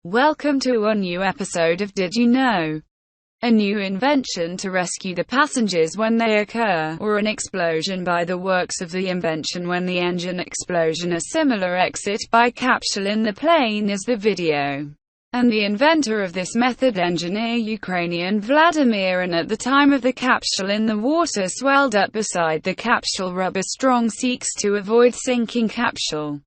Welcome to a new episode of Did You Know? A new invention to rescue the passengers when they occur, or an explosion by the works of the invention when the engine explosion. A similar exit by capsule in the plane is the video. And the inventor of this method, engineer Ukrainian Vladimir, and at the time of the capsule in the water swelled up beside the capsule, rubber strong seeks to avoid sinking capsule.